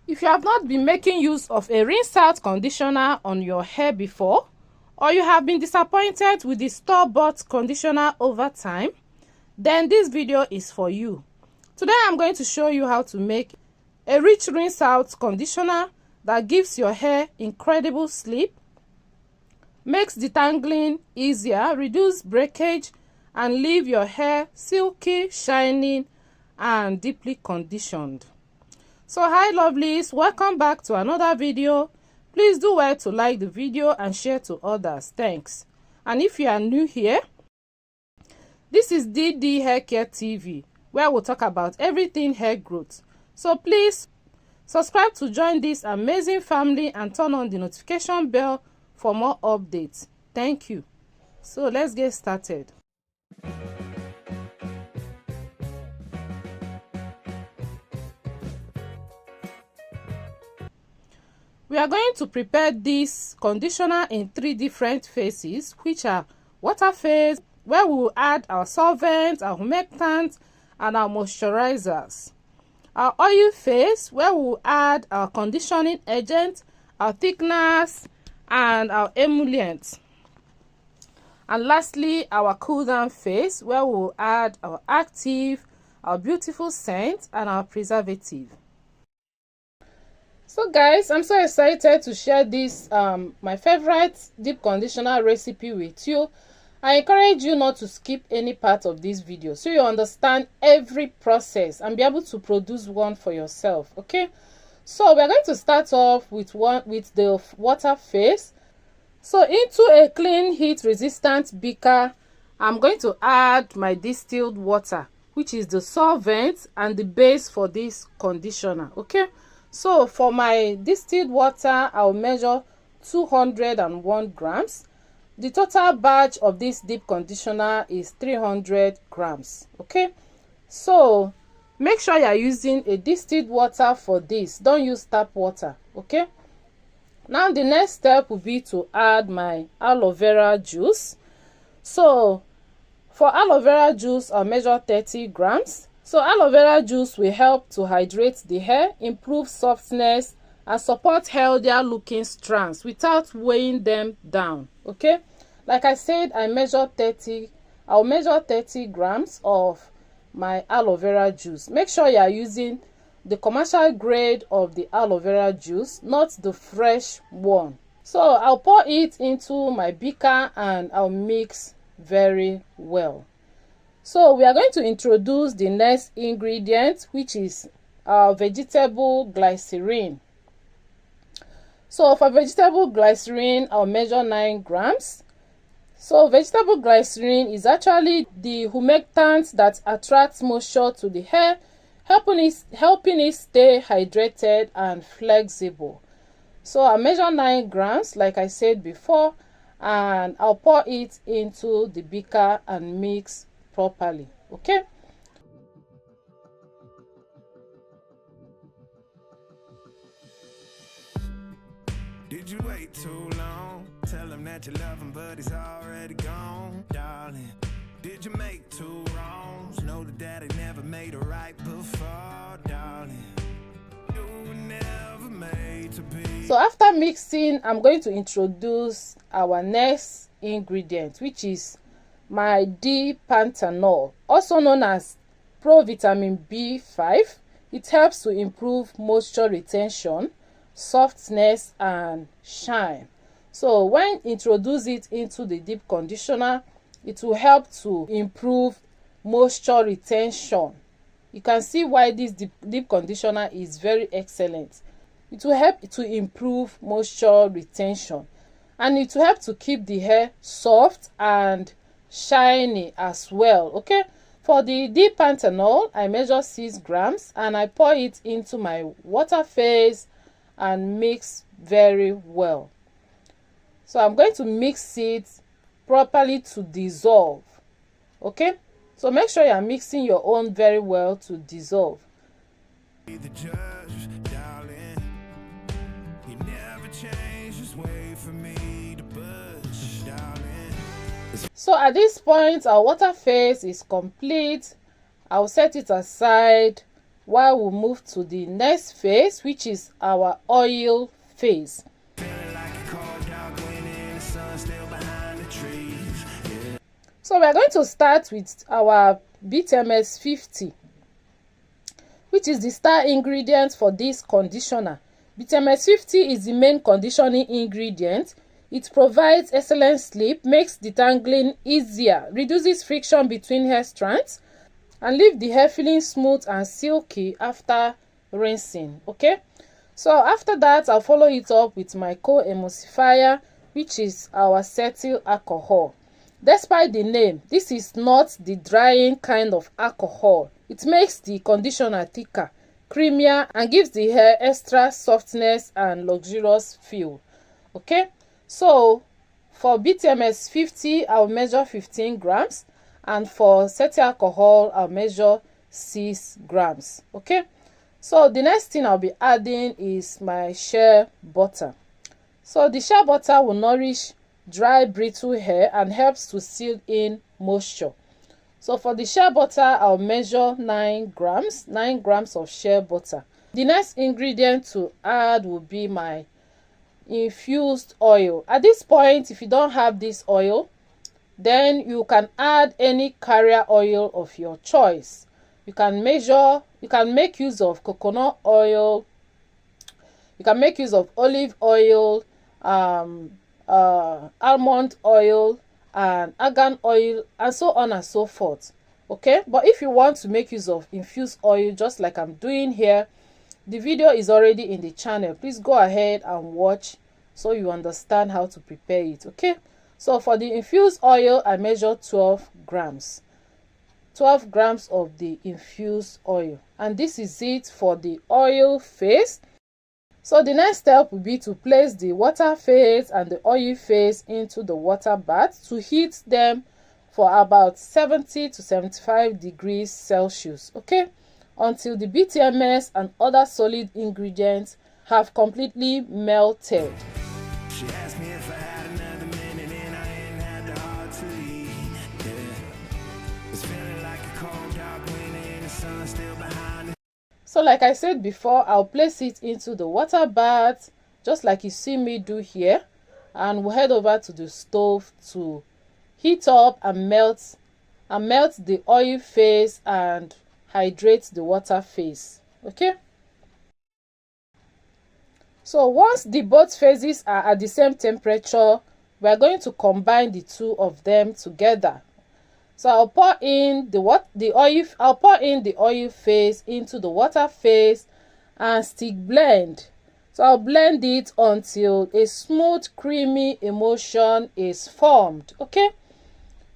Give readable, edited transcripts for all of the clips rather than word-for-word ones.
If you have not been making use of a rinse out conditioner on your hair before, or you have been disappointed with the store-bought conditioner over time, then this video is for you. Today I'm going to show you how to make a rich rinse out conditioner that gives your hair incredible sleep, makes detangling easier, reduce breakage, and leave your hair silky, shining, and deeply conditioned. So hi lovelies, welcome back to another video. Please do well to like the video and share to others. Thanks. And if you are new here, this is DD Hair Care TV, where we'll talk about everything hair growth. So please subscribe to join this amazing family and turn on the notification bell for more updates. Thank you. So let's get started. We are going to prepare this conditioner in 3 different phases, which are water phase, where we will add our solvents, our humectants, and our moisturizers. Our oil phase, where we will add our conditioning agent, our thickeners, and our emollients. And lastly, our cool down phase, where we will add our active, our beautiful scent, and our preservative. So guys, I'm so excited to share this my favorite deep conditioner recipe with you. I encourage you not to skip any part of this video so you understand every process and be able to produce one for yourself. Okay, so we're going to start off with the water phase. So into a clean heat resistant beaker, I'm going to add my distilled water, which is the solvent and the base for this conditioner. Okay, so for my distilled water, I'll measure 201 grams. The total batch of this deep conditioner is 300 grams. Okay, so make sure you are using a distilled water for this. Don't use tap water. Okay, now the next step will be to add my aloe vera juice. So for aloe vera juice, I'll measure 30 grams. So aloe vera juice will help to hydrate the hair, improve softness, and support healthier looking strands without weighing them down. Okay, like I said, I'll measure 30 grams of my aloe vera juice. Make sure you are using the commercial grade of the aloe vera juice, not the fresh one. So I'll pour it into my beaker and I'll mix very well. So we are going to introduce the next ingredient, which is our vegetable glycerin. So for vegetable glycerin, I'll measure 9 grams. So vegetable glycerin is actually the humectant that attracts moisture to the hair, helping it stay hydrated and flexible. So I'll measure 9 grams, like I said before, and I'll pour it into the beaker and mix properly. Okay, did you wait too long? Tell him that you love him, but he's already gone, darling. Did you make 2 wrongs? Know that daddy never made a right before, darling. You were never made to be. so after mixing, I'm going to introduce our next ingredient, which is my D-panthenol, also known as provitamin B5. It helps to improve moisture retention, softness, and shine. So when introduce it into the deep conditioner, it will help to improve moisture retention. You can see why this deep conditioner is very excellent. It will help to improve moisture retention, and it will help to keep the hair soft and shiny as well. Okay, for the D-panthenol, I measure 6 grams and I pour it into my water phase and mix very well. So I'm going to mix it properly to dissolve. Okay, so make sure you are mixing your own very well to dissolve. Be the judge, darling. He never changed his way for me to budge, darling. So at this point, our water phase is complete. I'll set it aside while we move to the next phase, which is our oil phase. So we are going to start with our BTMS 50, which is the star ingredient for this conditioner. BTMS 50 is the main conditioning ingredient. It provides excellent sleep, makes detangling easier, reduces friction between hair strands, and leave the hair feeling smooth and silky after rinsing. Okay, so after that, I'll follow it up with my co-emulsifier, which is our cetyl alcohol. Despite the name, this is not the drying kind of alcohol. It makes the conditioner thicker, creamier, and gives the hair extra softness and luxurious feel. Okay, so for BTMS 50, I'll measure 15 grams, and for cetyl alcohol, I'll measure 6 grams. Okay, so the next thing I'll be adding is my shea butter. So the shea butter will nourish dry, brittle hair and helps to seal in moisture. So for the shea butter, I'll measure 9 grams of shea butter. The next ingredient to add will be my infused oil. At this point, if you don't have this oil, then you can add any carrier oil of your choice. You can make use of coconut oil, you can make use of olive oil, almond oil, and argan oil, and so on and so forth. Okay, but if you want to make use of infused oil, just like I'm doing here, the video is already in the channel. Please go ahead and watch so you understand how to prepare it. Okay, so for the infused oil, I measure 12 grams. 12 grams of the infused oil, and this is it for the oil phase. So the next step will be to place the water phase and the oil phase into the water bath to heat them for about 70 to 75 degrees Celsius, okay, until the BTMS and other solid ingredients have completely melted. She asked me if I had another minute and I ain't had the heart to leave. Yeah. It's feeling like a cold dark winter and the sun still behind it. So like I said before, I'll place it into the water bath, just like you see me do here, and we'll head over to the stove to heat up and melt the oil phase and hydrate the water phase. Okay, so once the both phases are at the same temperature, we are going to combine the two of them together. So I'll pour in the oil phase into the water phase and stick blend. So I'll blend it until a smooth, creamy emulsion is formed. Okay,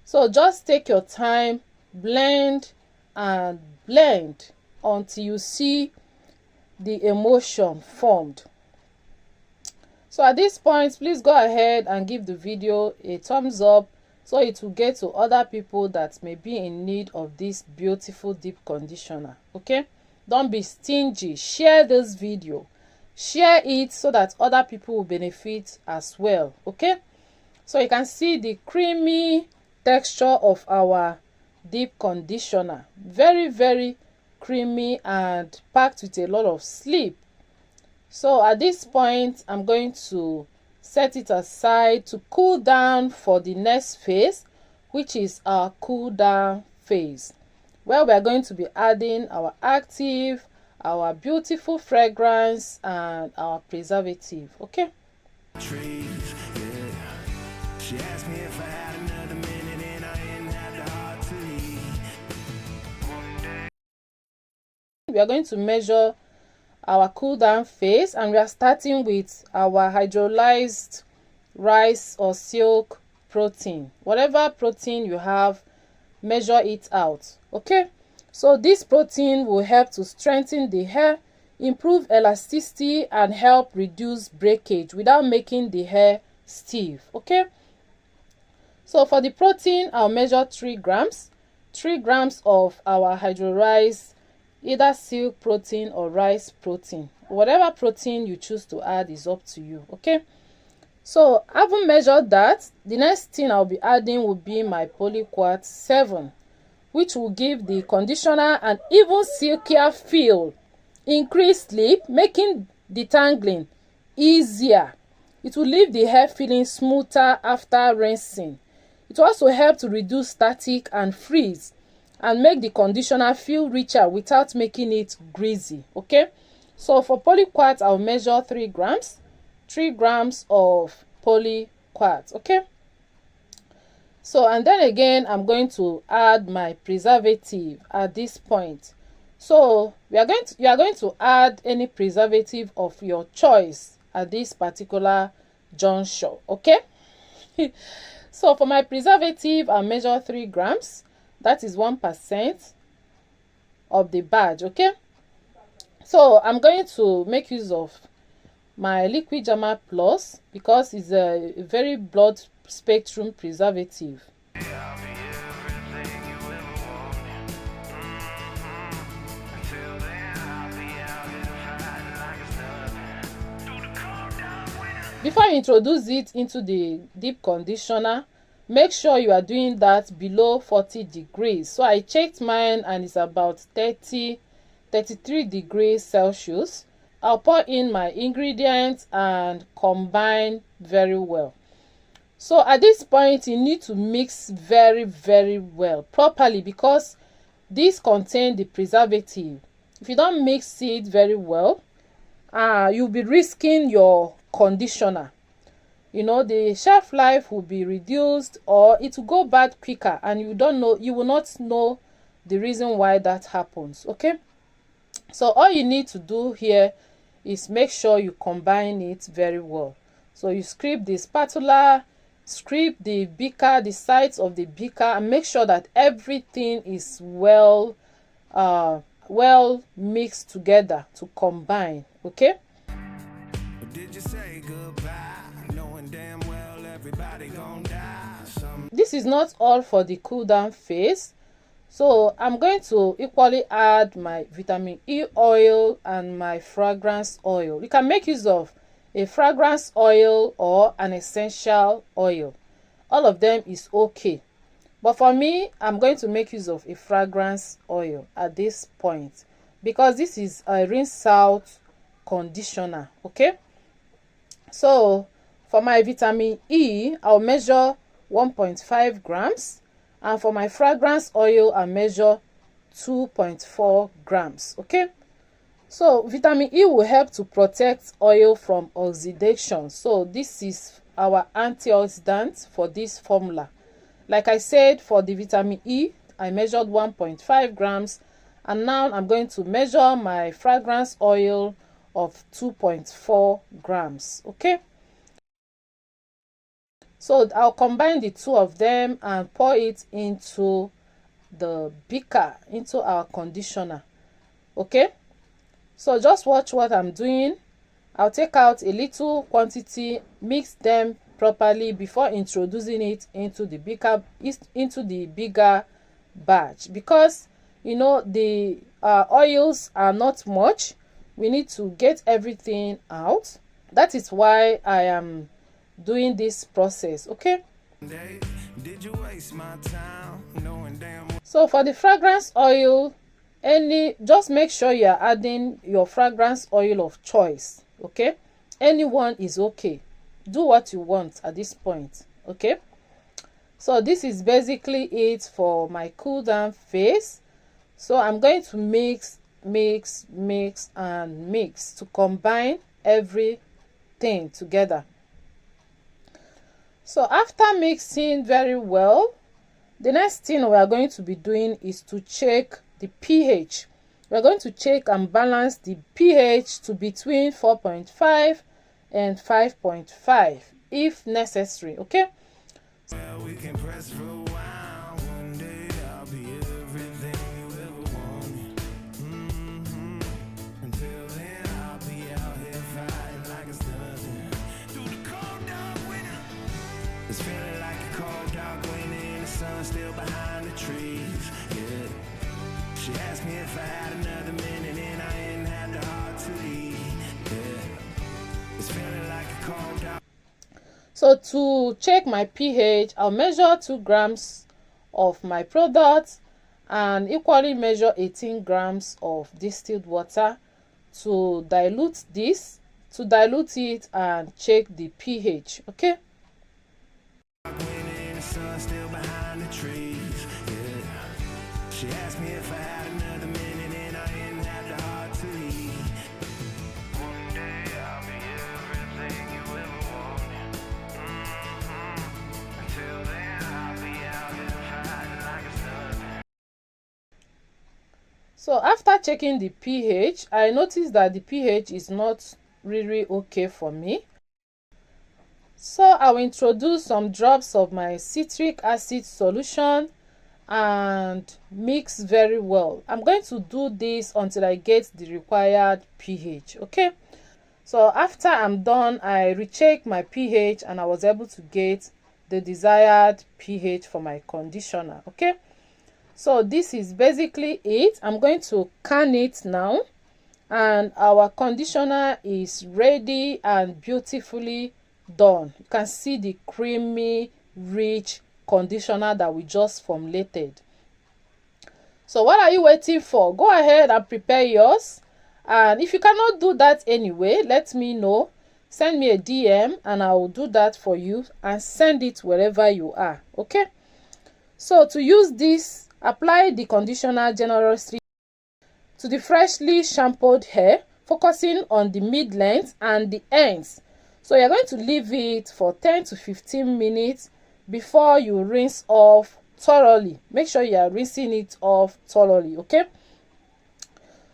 so just take your time, blend and blend until you see the emulsion formed. So at this point, please go ahead and give the video a thumbs up so it will get to other people that may be in need of this beautiful deep conditioner. Okay, don't be stingy. Share this video, share it so that other people will benefit as well. Okay, so you can see the creamy texture of our deep conditioner, very, very creamy and packed with a lot of sleep. So at this point, I'm going to set it aside to cool down for the next phase, which is our cool down phase, where we are going to be adding our active, our beautiful fragrance, and our preservative. Okay, Trees, yeah. She asked me if I had another minute and I ain't had the heart to leave. we are going to measure our cool down phase, and we are starting with our hydrolyzed rice or silk protein. Whatever protein you have, measure it out. Okay, so this protein will help to strengthen the hair, improve elasticity, and help reduce breakage without making the hair stiff. Okay, so for the protein, I'll measure 3 grams. 3 grams of our hydrolyzed either silk protein or rice protein. Whatever protein you choose to add is up to you. Okay, so having measured that, the next thing I'll be adding will be my polyquat 7. which will give the conditioner an even silkier feel, increase sleep, making detangling easier. It will leave the hair feeling smoother after rinsing. It will also help to reduce static and frizz and make the conditioner feel richer without making it greasy. Okay, so for polyquat, I'll measure 3 grams, 3 grams of polyquat. Okay, so and then again I'm going to add my preservative at this point. So you are going to add any preservative of your choice at this particular juncture. Okay. So for my preservative, I'll measure 3 grams. That is 1% of the badge. Okay. So I'm going to make use of my liquid Jama Plus because it's a very broad spectrum preservative. Before you introduce it into the deep conditioner, make sure you are doing that below 40 degrees. So I checked mine and it's about 33 degrees Celsius. I'll pour in my ingredients and combine very well. So at this point, you need to mix very, very well properly because this contains the preservative. If you don't mix it very well, you'll be risking your conditioner. You know, the shelf life will be reduced or it will go bad quicker, and you will not know the reason why that happens. Okay, so all you need to do here is make sure you combine it very well. So you scrape the spatula, scrape the beaker, the sides of the beaker, and make sure that everything is well mixed together to combine. Okay. Did you say goodbye, knowing damn well everybody gonna die? This is not all for the cool down phase. So I'm going to equally add my vitamin E oil and my fragrance oil. You can make use of a fragrance oil or an essential oil. All of them is okay. But for me, I'm going to make use of a fragrance oil at this point because this is a rinse out conditioner. Okay. So for my vitamin E, I'll measure 1.5 grams. And for my fragrance oil, I'll measure 2.4 grams. Okay. So vitamin E will help to protect oil from oxidation. So this is our antioxidant for this formula. Like I said, for the vitamin E, I measured 1.5 grams. And now I'm going to measure my fragrance oil of 2.4 grams. Okay. So I'll combine the two of them and pour it into the beaker, into our conditioner. Okay. So just watch what I'm doing. I'll take out a little quantity, mix them properly before introducing it into the bigger batch, because you know the oils are not much. We need to get everything out. That is why I am doing this process. Okay. Did you waste my time, knowing damn well? So for the fragrance oil, just make sure you are adding your fragrance oil of choice. Okay, anyone is okay. Do what you want at this point. Okay, so this is basically it for my cool down phase. So I'm going to mix and mix to combine everything together. So after mixing very well, the next thing we are going to be doing is to check the pH. We are going to check and balance the pH to between 4.5 and 5.5 if necessary. Okay. Well, we can press for a while. One day I'll be everything you ever wanted. Until then, I'll be out here fighting like it's nothing. Through the cold dark winter, it's feeling like a cold dark winter and the sun still behind the trees. Yeah. She asked me if I had another minute and I didn't have the heart to leave. Yeah. It's feeling like a cold dark. So to check my pH, I'll measure 2 grams of my product and equally measure 18 grams of distilled water to dilute it and check the pH. Okay. She asked me if I had another minute and I didn't have the heart to leave. One day I'll be everything you ever wanted. Until then I'll be out here fighting like a son. So after checking the pH, I noticed that the pH is not really okay for me. So I will introduce some drops of my citric acid solution and mix very well. I'm going to do this until I get the required pH. Okay, so after I'm done, I recheck my pH and I was able to get the desired pH for my conditioner. Okay, so this is basically it. I'm going to can it now, and our conditioner is ready and beautifully done. You can see the creamy, rich conditioner that we just formulated. So what are you waiting for? Go ahead and prepare yours. And if you cannot do that anyway, let me know. Send me a DM and I will do that for you and send it wherever you are. Okay, so to use this, apply the conditioner generously to the freshly shampooed hair, focusing on the mid-length and the ends. So you're going to leave it for 10 to 15 minutes before you rinse off thoroughly. Make sure you are rinsing it off thoroughly. Okay,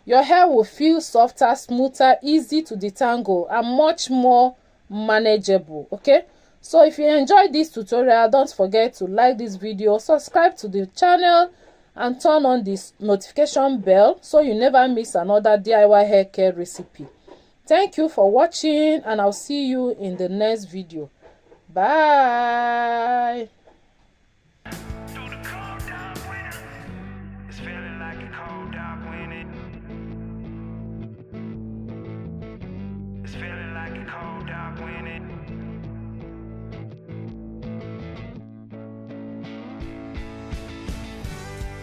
your hair will feel softer, smoother, easy to detangle, and much more manageable. Okay, so if you enjoyed this tutorial, don't forget to like this video, subscribe to the channel, and turn on this notification bell so you never miss another DIY hair care recipe. Thank you for watching, and I'll see you in the next video. Bye. It's feeling like a cold dark winter. It's feeling like a cold dark winter.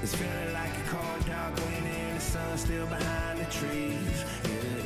It's feeling like a cold dark winter and the sun still behind the trees. Yeah.